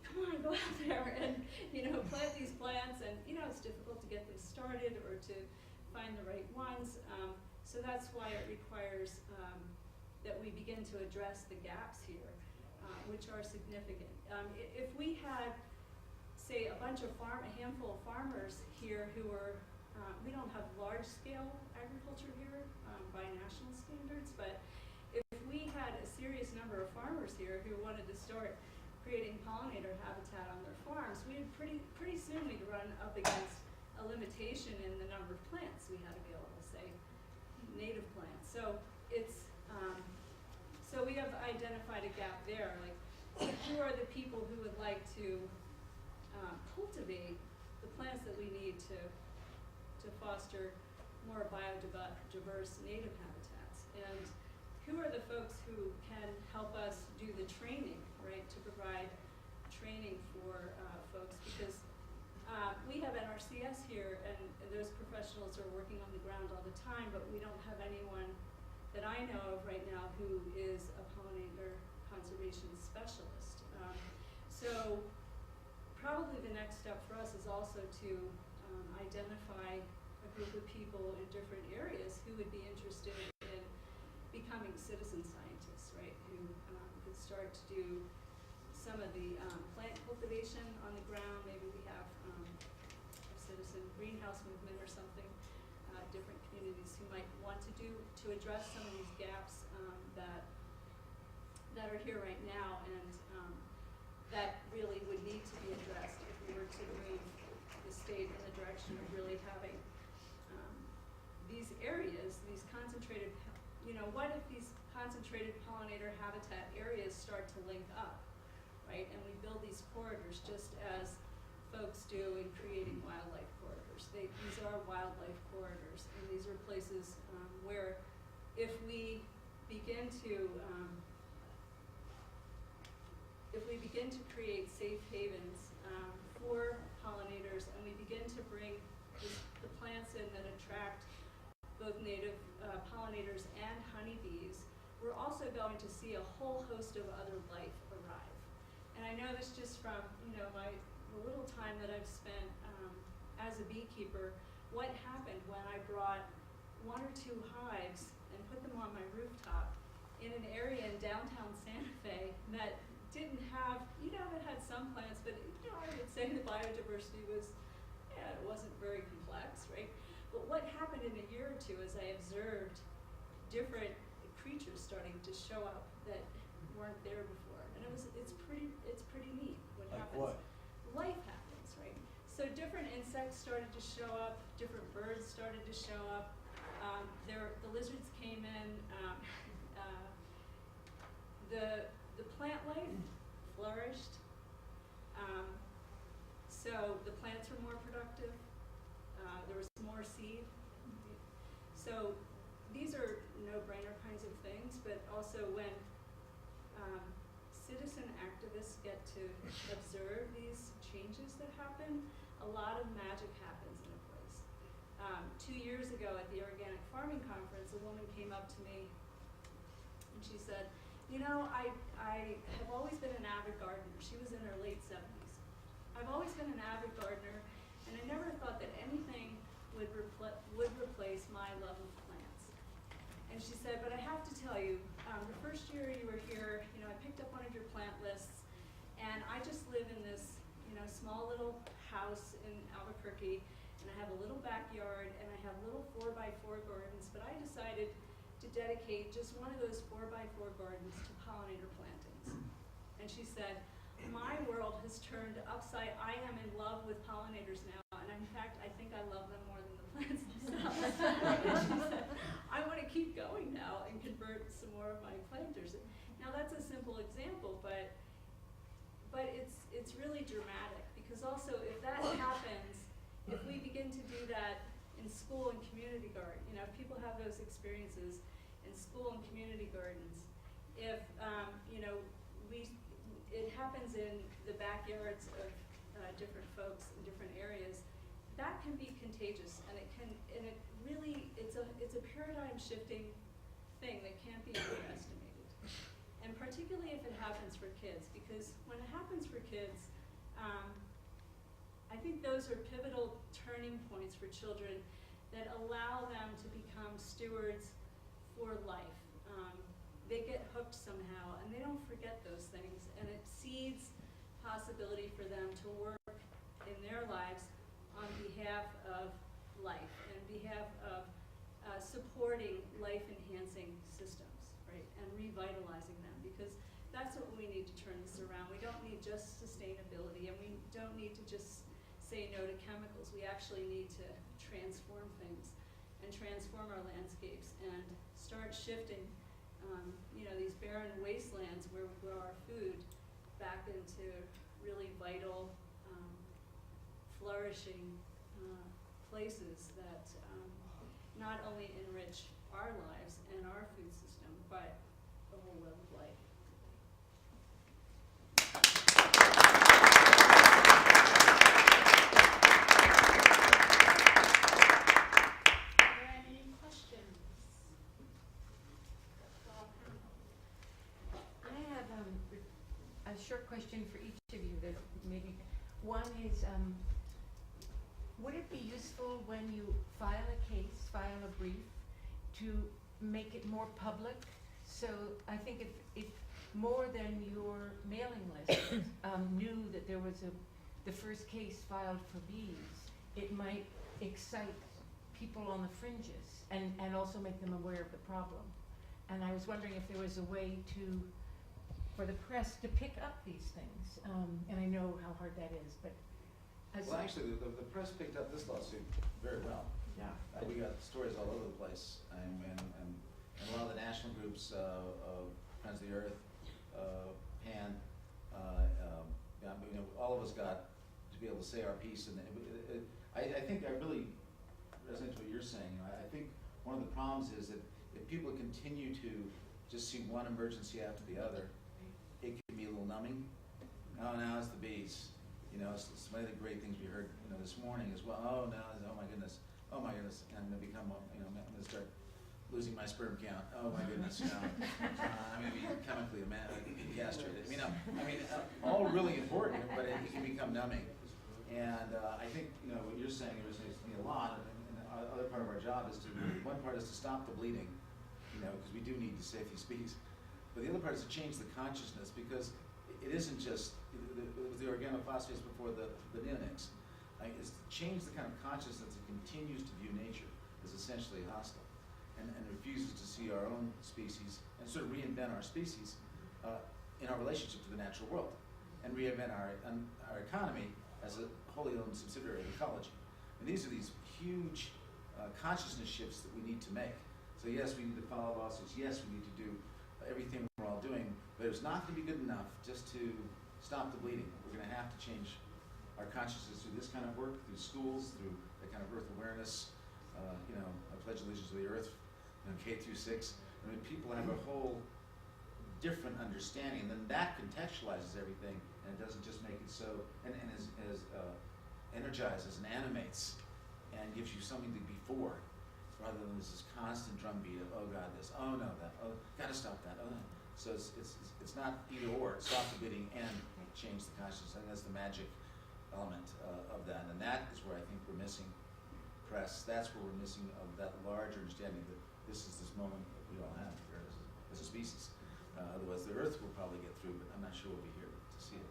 come on, go out there and, you know, plant these plants, and, you know, it's difficult to get them started or to find the right ones. So that's why it requires that we begin to address the gaps here, which are significant. If we had, say, a handful of farmers here who are, we don't have large-scale agriculture here by national standards, but if we had a serious number of farmers here who wanted to start creating pollinator habitat on their farms, we'd pretty soon we'd run up against a limitation in the number of plants we had available, say, native plants. So it's, so we have identified a gap there, like who are the people who would like to cultivate the plants that we need to foster more biodiverse native habitats, and who are the folks who can help us do the training, right, to provide training for folks, because we have NRCS here, and those professionals are working on the ground all the time, but we don't have anyone that I know of right now who is a pollinator conservation specialist. So probably the next step for us is also to identify a group of people in different areas who would be interested in becoming citizen scientists, right, who could start to do some of the plant cultivation on the ground. Maybe we have a citizen greenhouse movement or something, different communities who might want to address some of these gaps that are here right now, and that really would need to be addressed if we were to move the state in the direction of really having these areas, these concentrated, you know, what if these concentrated pollinator habitat areas start to link up, right? And we build these corridors just as folks do in creating wildlife corridors. These are wildlife corridors, and these are places where if we begin to create safe havens for pollinators, and we begin to bring the plants in that attract both native pollinators and honeybees, we're also going to see a whole host of other life arrive. And I know this just from, you know, the little time that I've spent as a beekeeper, what happened when I brought 1 or 2 hives and put them on my rooftop in an area in downtown Santa Fe that didn't have, you know, it had some plants, but, you know, I would say the biodiversity was, yeah, it wasn't very complex, right? But what happened in a year or two is I observed So different insects started to show up, different birds started to show up. The lizards came in. The plant life flourished. So the plants were more productive. There was more seed. So these are no-brainer kinds of things, but also when citizen activists get to observe these changes that happen, a lot of magic happens in a place. 2 years ago at the Organic Farming Conference, a woman came up to me and she said, you know, I have always been an avid gardener. She was in her late 70s. I've always been an avid gardener, and I never thought that anything would replace my love of plants. And she said, but I have to tell you, the first year you were here, you know, I picked up one of your plant lists, and I just live in this, you know, small little house in Albuquerque, and I have a little backyard, and I have little 4x4 gardens, but I decided to dedicate just one of those 4x4 gardens to pollinator plantings. And she said, my world has turned upside. I am in love with pollinators now, and in fact, I think I love them more than the plants themselves. And she said, I want to keep going now and convert some more of my planters. Now that's a simple example, but it's really dramatic, because also if that happens, if we begin to do that in school and community garden, you know, if people have those experiences in school and community gardens, if you know, it happens in the backyards of different folks in different areas, that can be contagious, and it really, it's a paradigm shifting thing that can't be underestimated. And particularly if it happens for kids, because when it happens for kids, I think those are pivotal turning points for children that allow them to become stewards for life. They get hooked somehow, and they don't forget those things, and it seeds possibility for them to work in their lives on behalf of life, and behalf of supporting life-enhancing systems, right, and revitalizing them, because that's what we need to turn this around. We don't need just sustainability, and we don't need to just say no to chemicals. We actually need to transform things and transform our landscapes and start shifting you know, these barren wastelands where we grow our food back into really vital, flourishing places that not only enrich our lives and our food system, but the whole web of life. Are there any questions? I have a short question for each of you. That maybe one is, would it be useful when you file a brief, to make it more public? So I think if more than your mailing list knew that there was the first case filed for bees, it might excite people on the fringes and also make them aware of the problem. And I was wondering if there was a way for the press to pick up these things. And I know how hard that is, but Well, actually, the press picked up this lawsuit very well. yeah. We got stories all over the place, and a lot of the national groups, Friends of the Earth, PAN, you know, all of us got to be able to say our piece, and I think I really resonate with what you're saying. I think one of the problems is that if people continue to just see one emergency after the other, it can be a little numbing. Oh, now it's the bees. You know, it's one of the great things we heard, you know, this morning as well. Oh, now, oh my goodness, and I'm gonna become, you know, I'm gonna start losing my sperm count. Oh my goodness, you know, I'm gonna be chemically castrated. You know, all really important, but it can become numbing. And I think, you know, what you're saying resonates with me a lot. And the other part of our job is one part is to stop the bleeding, you know, because we do need to save these bees. But the other part is to change the consciousness, because it isn't just the organophosphates before the neonics. It's to change the kind of consciousness that continues to view nature as essentially hostile, and refuses to see our own species and sort of reinvent our species in our relationship to the natural world, and reinvent our economy as a wholly owned subsidiary of ecology. And these are these huge consciousness shifts that we need to make. So yes, we need to follow lawsuits. Yes, we need to do everything we're all doing, but it's not going to be good enough just to stop the bleeding. We're going to have to change our consciousness through this kind of work, through schools, through that kind of earth awareness. I pledge allegiance to the earth, K through 6. I mean, people have a whole different understanding, and then that contextualizes everything, and it doesn't just make it so, and energizes and animates, and gives you something to be for, rather than this constant drumbeat of, oh God, this, oh no, that, oh, gotta stop that, oh no. So it's not either or, it's stop the bleeding and change the consciousness. I think that's the magic element of that, and that is where I think we're missing press. That's where we're missing of that large understanding that this is this moment that we all have here as a species. Otherwise, the Earth will probably get through, but I'm not sure we'll be here to see it.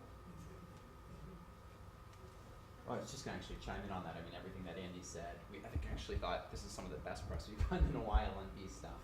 Well, I was just going to actually chime in on that. I mean, everything that Andy said, I think actually thought this is some of the best press we've done in a while on bee stuff.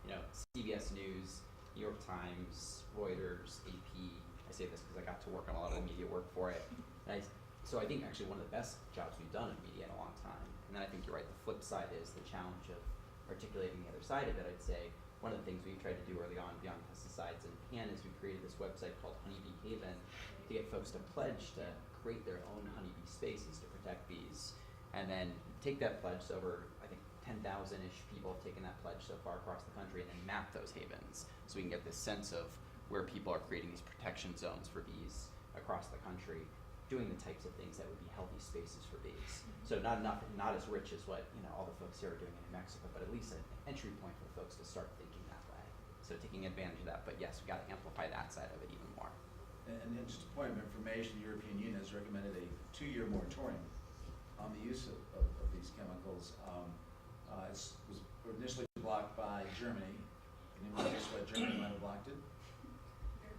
You know, CBS News, New York Times, Reuters, AP. I say this because I got to work on a lot of the media work for it. And so I think actually one of the best jobs we've done in media in a long time. And then I think you're right, the flip side is the challenge of articulating the other side of it. I'd say one of the things we've tried to do early on beyond pesticides and PAN is we created this website called Honeybee Haven to get folks to pledge to create their own honeybee spaces to protect bees. And then take that pledge, so over, I think, 10,000-ish people have taken that pledge so far across the country, and then map those havens so we can get this sense of where people are creating these protection zones for bees across the country, doing the types of things that would be healthy spaces for bees. So not as rich as what all the folks here are doing in New Mexico, but at least an entry point for the folks to start thinking that way. So taking advantage of that, but yes, we got to amplify that side of it even more. And then just a point of information, the European Union has recommended a 2-year moratorium on the use of these chemicals. It was initially blocked by Germany. Anyone guess why Germany might have blocked it?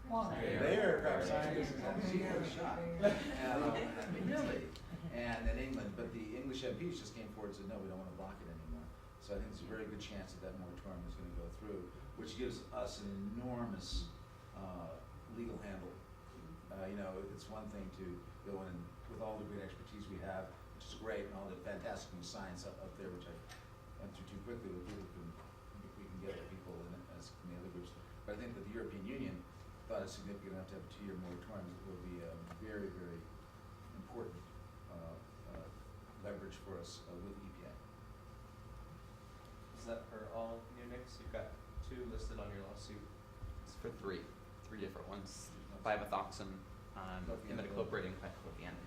Their aircraft scientists had zero shot. Really? And in England, but the English MPs just came forward and said, no, we don't want to block it anymore. So I think there's a very good chance that moratorium is going to go through, which gives us an enormous legal handle. It's one thing to go in with all the great expertise we have, which is great, and all the fantastic new science up there, which I went through too quickly, but we can get to people as from the other groups. But I think that the European Union thought it's significant enough to have a 2-year moratorium. It will be a very, very important leverage for us with EPA. Is that for all Unix? You've got 2 listed on your lawsuit. It's for 3 different ones. Biomethoxam, imidacloprid, and clycopropyene.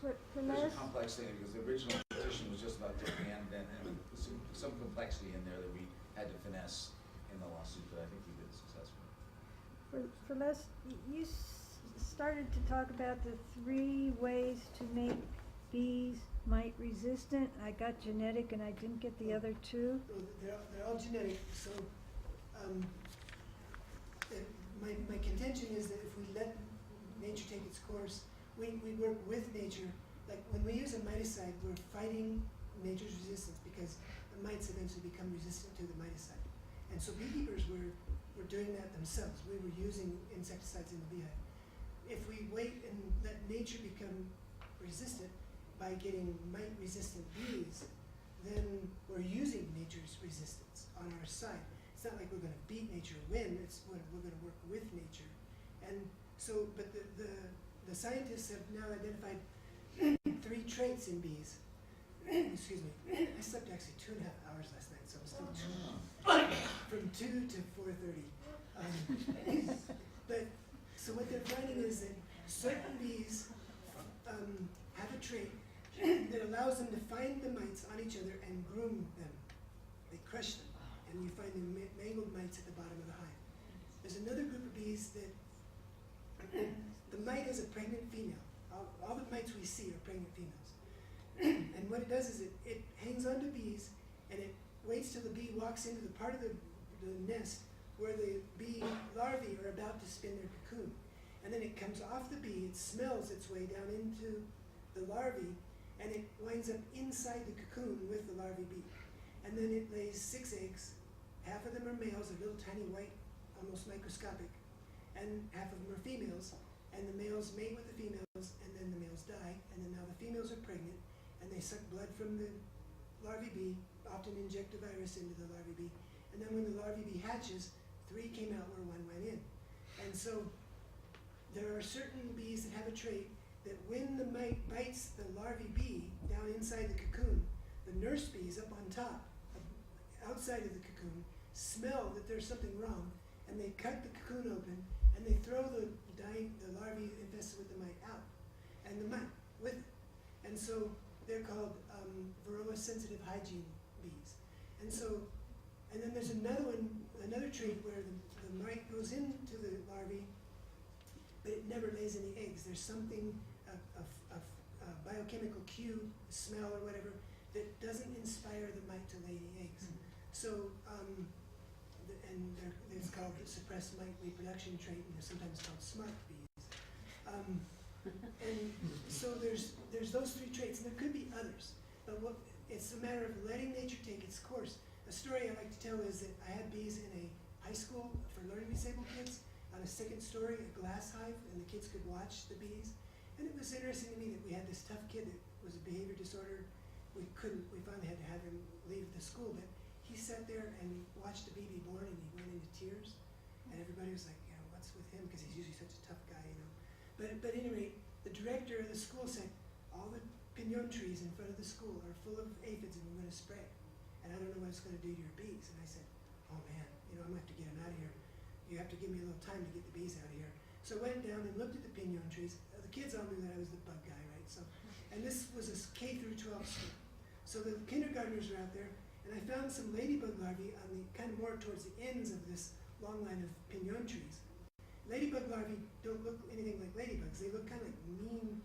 There's a complex thing because the original petition was just about diclofenac, and some complexity in there that we had to finesse in the lawsuit, but I think we did it successfully. For Les, you started to talk about the 3 ways to make bees mite resistant. I got genetic and I didn't get the other 2. They're all genetic, so my contention is that if we let nature take its course, we work with nature. Like when we use a miticide, we're fighting nature's resistance because the mites eventually become resistant to the miticide. And so beekeepers were doing that themselves. We were using insecticides in the beehive. If we wait and let nature become resistant by getting mite-resistant bees, then we're using nature's resistance on our side. It's not like we're going to beat nature or win, it's we're going to work with nature. And so, but the scientists have now identified 3 traits in bees. Excuse me. I slept actually 2.5 hours last night, so I'm still from 2 to 4:30. But so what they're finding is that certain bees have a trait that allows them to find the mites on each other and groom them. They crush them, and you find the mangled mites at the bottom of the hive. There's another group of bees that the mite is a pregnant female. All the mites we see are pregnant females. And what it does is it hangs on to bees, and it waits till the bee walks into the part of the nest where the bee larvae are about to spin their cocoon. And then it comes off the bee, it smells its way down into the larvae, and it winds up inside the cocoon with the larvae bee. And then it lays 6 eggs. Half of them are males, they're little tiny white, almost microscopic, and half of them are females. and the males mate with the females, and then the males die, and then now the females are pregnant, and they suck blood from the larvae bee, often inject a virus into the larvae bee, and then when the larvae bee hatches, 3 came out where 1 went in. And so there are certain bees that have a trait that when the mite bites the larvae bee down inside the cocoon, the nurse bees up on top, outside of the cocoon, smell that there's something wrong, and they cut the cocoon open, and they throw the larvae infested with the mite out, and the mite with it. And so they're called varroa sensitive hygiene bees. And so, and then there's another one, another trait where the mite goes into the larvae, but it never lays any eggs. There's something, a biochemical cue, smell or whatever, that doesn't inspire the mite to lay any eggs. So, it's called the suppressed mite reproduction trait, and they're sometimes called smart bees. And so there's those 3 traits, and there could be others. But it's a matter of letting nature take its course. A story I like to tell is that I had bees in a high school for learning disabled kids on a 2nd story, a glass hive, and the kids could watch the bees. And it was interesting to me that we had this tough kid that was a behavior disorder. We finally had to have him leave the school, but he sat there and watched the bee be born, and he went into tears. And everybody was like, what's with him? Because he's usually such a tough guy, But at any rate, the director of the school said, all the pinon trees in front of the school are full of aphids, and we're going to spray. And I don't know what it's going to do to your bees. And I said, oh man, I'm going to have to get them out of here. You have to give me a little time to get the bees out of here. So I went down and looked at the pinon trees. The kids all knew that I was the bug guy, right? So, and this was a K through 12 school. So the kindergartners were out there, and I found some ladybug larvae on the kind of more towards the ends of this long line of pinon trees. Ladybug larvae don't look anything like ladybugs. They look kind of like mean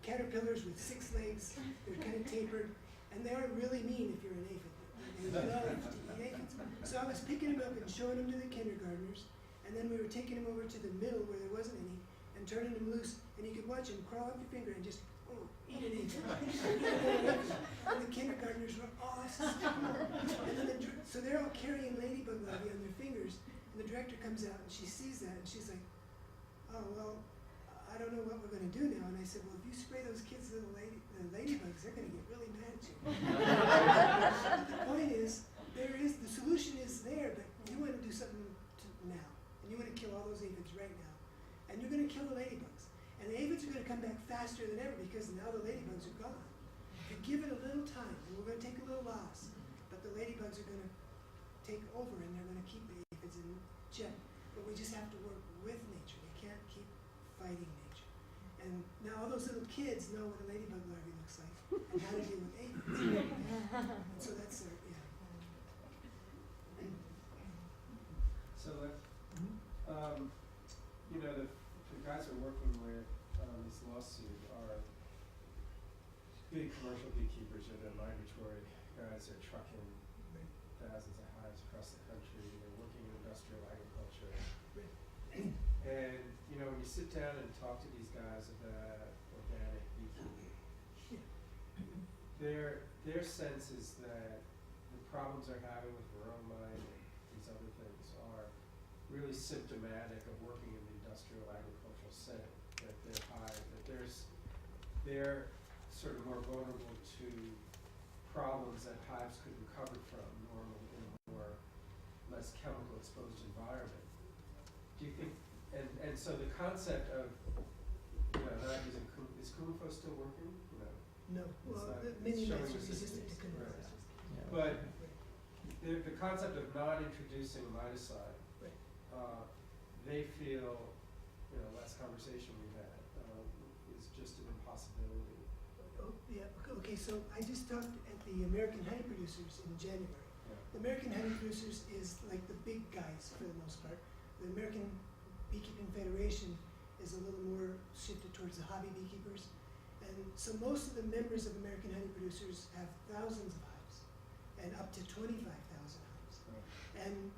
caterpillars with 6 legs. They're kind of tapered, and they are really mean if you're an aphid. They love to eat aphids. So I was picking them up and showing them to the kindergartners, and then we were taking them over to the middle where there wasn't any, and turning them loose, and you could watch them crawl up your finger and just eat an aphid. And the kindergartners were awesome. And then so they're all carrying ladybug larvae on their fingers, and the director comes out and she sees that, and she's like, oh, well, I don't know what we're going to do now. And I said, well, if you spray those kids little ladybugs, they're going to get really mad at you. The point is, the solution is there, but you want to do something now. And you want to kill all those aphids right now. And you're going to kill the ladybugs. And the aphids are going to come back faster than ever because now the ladybugs are gone. You give it a little time, and we're going to take a little loss, but the ladybugs are going to take over, and they're going to keep the aphids in check. But we just have to work with nature. We can't keep fighting nature. And now all those little kids know what a ladybug larvae looks like and how to deal with aphids. And so that's So the guys we're working with on this lawsuit are big commercial beekeepers. They're migratory guys. They're trucking thousands of hives across the country. They're working in industrial agriculture. And when you sit down and talk to these guys about organic beekeeping, their sense is that the problems they're having with varroa and these other things are really symptomatic of working in the industrial agricultural setting. That they're they're sort of more vulnerable to problems that hives could recover from normally in a more less chemical exposed environment. Do you think? And so the concept of not using is Kumafo still working? no. Well, many mites are resistant to Kumafo. Right. Yeah. But the concept of not introducing miticide, they feel, last conversation we had, is just an impossibility. Oh, yeah. Okay. So I just talked at the American Honey Producers in January. Yeah. The American Honey Producers is like the big guys for the most part. The American Beekeeping Federation is a little more shifted towards the hobby beekeepers. And so most of the members of American Honey Producers have thousands of hives and up to 25,000 hives. Right. And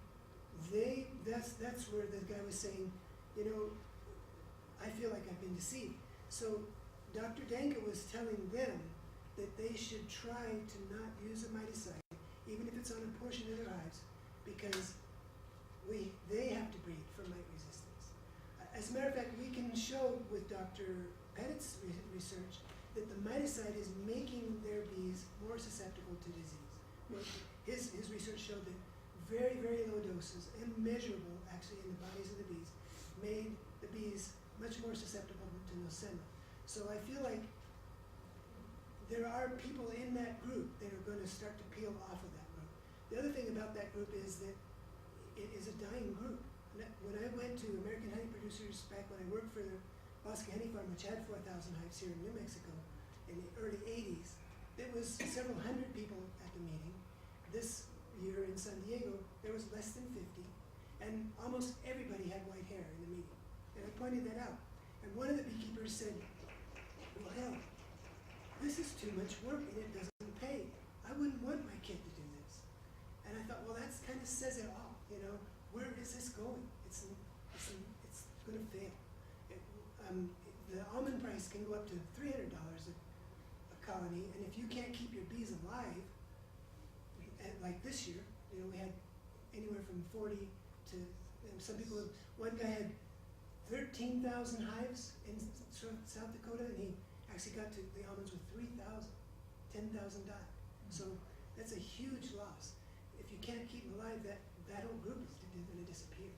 that's where the guy was saying, I feel like I've been deceived. So Dr. Danka was telling them that they should try to not use a miticide, even if it's on a portion of their hives, because they have to breed for mite resistance. As a matter of fact, we can show with Dr. Pettit's research that the miticide is making their bees more susceptible to disease. Well, his research showed that very, very low doses, immeasurable actually in the bodies of the bees, made the bees much more susceptible to nosema. So I feel like there are people in that group that are going to start to peel off of that group. The other thing about that group is that it is a dying group. When I went to American Honey Producers back when I worked for the Bosque Honey Farm, which had 4,000 hives here in New Mexico in the early 80s, there was several hundred people at the meeting. This year in San Diego, there was less than 50, and almost everybody had white hair in the meeting. And I pointed that out. And one of the beekeepers said, well, hell, this is too much work and it doesn't pay. I wouldn't want my kid to do this. And I thought, well, that kind of says it all, you know. Where is this going? It's going to fail. The almond price can go up to $300 a colony, and if you can't keep your bees alive, like this year, you know, we had anywhere from 40 to, some people, one guy had 13,000 hives in South Dakota, and he actually got to the almonds with 3,000, 10,000 died. So that's a huge loss. If you can't keep them alive, that whole group is going to disappear.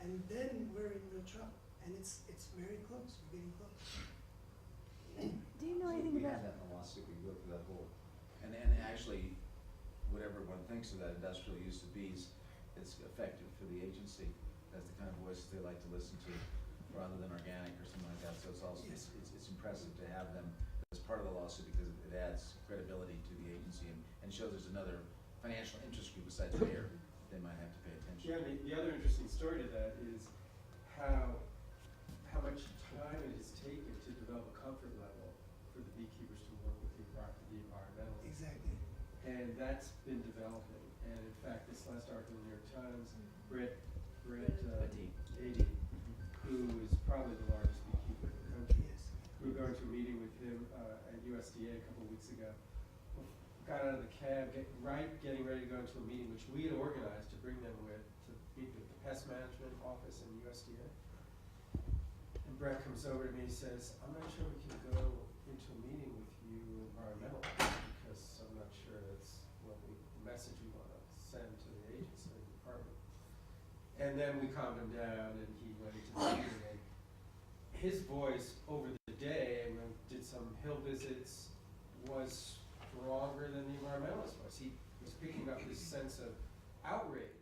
And then we're in real trouble. And it's very close. We're getting close. Do you know anything We about? had that in the lawsuit, we go through that whole, and actually, whatever one thinks of that industrial use of bees, it's effective for the agency. That's the kind of voices they like to listen to, rather than organic or something like that. So it's also, Yes. it's impressive to have them as part of the lawsuit because it adds credibility to the agency and shows there's another financial interest group besides Bayer they might have to pay attention Yeah, to. the other interesting story to that is how much time it has taken to develop a comfort level for the beekeepers to work with the environmentalists. Exactly. And that's been developing. And in fact, this last article in the New York Times, Britt Ady, who is probably the largest beekeeper in the country, Yes. we were going to a meeting with him at USDA a couple of weeks ago. Got out of the cab, getting ready to go into a meeting which we had organized to bring them with, to meet with the pest management office in USDA. And Brett comes over to me and says, I'm not sure we can go into a meeting with you environmentalists because I'm not sure that's what the message we want to send to the agency or the department. And then we calmed him down and he went into the meeting and his voice over the day, and we did some hill visits, was stronger than the environmentalist was. He was picking up this sense of outrage